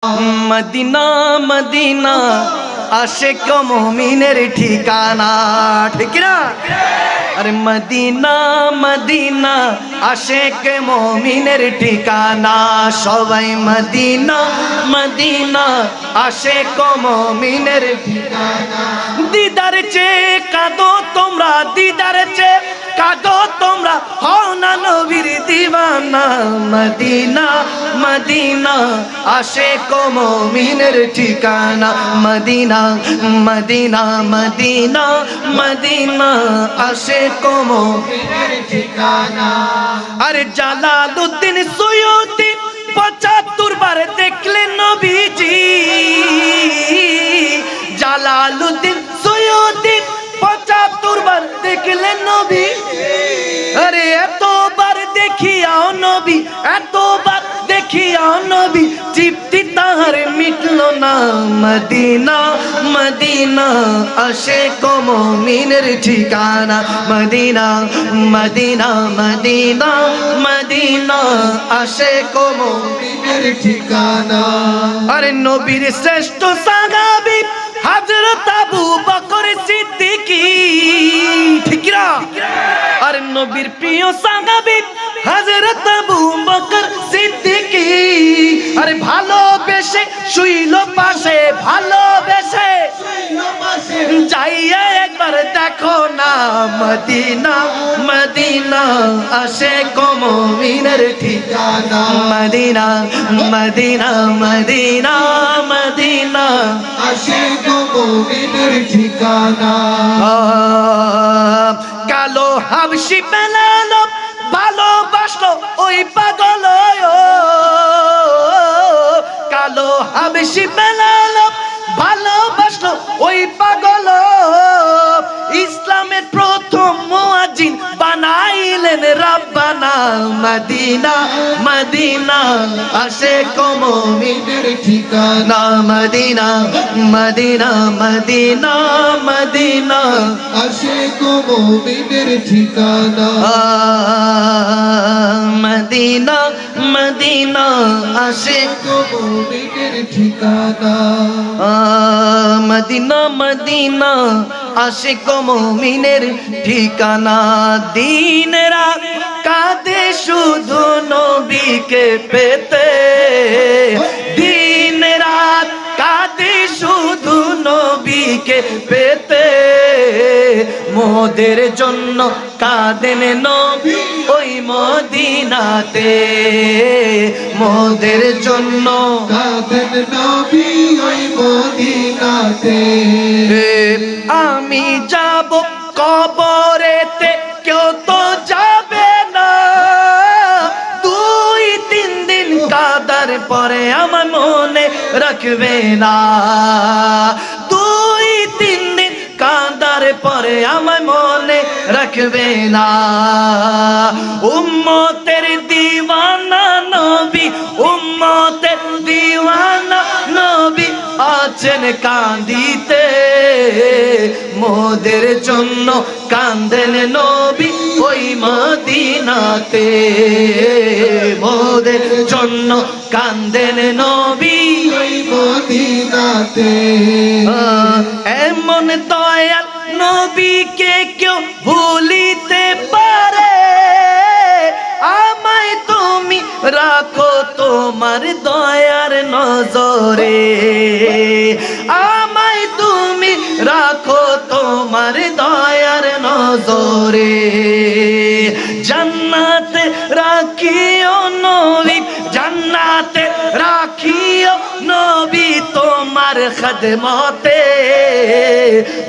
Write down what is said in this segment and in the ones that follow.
Medina Medina আশিক মুমিনের ঠিকানা, ঠিক না? আরে মদিনা মদিনা আশিক মুমিনের ঠিকানা, সবাই মদিনা মদিনা আশিক মুমিনের ঠিকানা। দিদার চেয়ে কাঁদো তোমরা, দিদার চেয়ে কাঁদো তোমরা, হও না নবীর দিওয়ানা। মদিনা মদিনা আশিক মুমিনের ঠিকানা, মদিনা মদিনা মদিনা মদিনা আশিক মুমিনের ঠিকানা। আরে জালালউদ্দিন সুয়ুতি ৭৫ বার দেখলেন নবীজি, জালালউদ্দিন সুয়ুতি ৭৫ বার দেখলেন নবী। আরে এতবার দেখিয়াও নবী, এতবার দেখিয়াও নবী, তৃপ্তি তাহার মিটলো না। মদিনা মদিনা আশিক মুমিনের ঠিকানা, মদিনা মদিনা মদিনা মদিনা আশিক মুমিনের ঠিকানা। আরে নবীর শ্রেষ্ঠ সাহাবী হযরত আবু বকর সিদ্দিকী, ঠিক না? আর নবীর প্রিয় সাহাবী হযরত আবু বকর সিদ্দিকী, আরে ভালোবেসে শুইল পাশে, ভালোবেসে যাইয়া একবার দেখো না। মদিনা মদিনা আশিক মুমিনের ঠিকানা, মদিনা মদিনা মদিনা মদিনা আশিক মুমিনের ঠিকানা। কালো হাবশি বেলাল ভালোবাসলো ওই পাগল, কালো হাবশি বেলাল ভালোবাসলো ওই পাগল, ইসলামের প্রথম মুয়াজ্জিন বানাইলেন রাব্বানা। মদিনা মদিনা আশিক মুমিনের ঠিকানা, মদিনা মদিনা মদিনা মদিনা আশিক মুমিনের ঠিকানা। মদিনা মদিনা আশিক মুমিনের ঠিকানা, মদিনা মদিনা আশিক মুমিনের ঠিকানা। দিন রাত কাঁদে শুধু নবীকে পেতে, দিন রাত কাঁদে শুধু নবীকে পেতে, মোদের জন্য কাঁদেন নবী ওই মদিনাতে, মোদের জন্য কাঁদেন নবী ওই মদিনাতে। আমি যাব কবরেতে, কেউ তো যাবে না, ২-৩ দিন কাঁদার পরে আমার মনে রাখবে না, ২-৩ দিন কাঁদার পরে আমার মনে রাখবে না। উম্মতের দিওয়ানা নবী, উম্মতের দিওয়ানা নবী আছেন কাঁদিতে, মোদের জন্য কাঁদেন নবী ওই মদিনাতে, মোদের জন্য কাঁদেন নবী ওই মদিনাতে। এমন দয়াল নবীকে কেউ ভুলিতে পারে, আমায় তুমি রাখো তোমার দয়ার নজরে, আমায় তুমি রাখো তোমার দয়ার নজরে। জান্নাতে রাখিও নবী, জান্নাতে রাখিও নবী তোমার খিদমতে,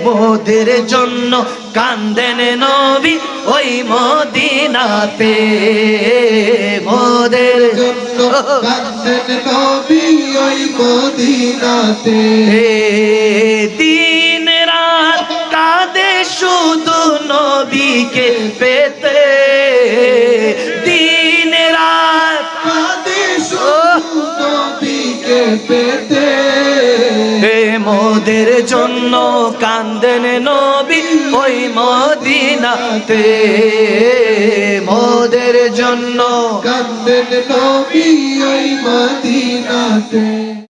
মোদের জন্য কাঁদেন নবী ওই মদিনাতে, মোদের জন্য কাঁদেন নবী ওই মদিনাতে। দিন রাত কাঁদে শুধু নবীকে পেতে, দিন রাত কাঁদে শুধু নবীকে পেতে, মোদের জন্য কাঁদেন নবী ওই মদিনাতে, মোদের জন্য কাঁদেন নবী ওই মদিনাতে।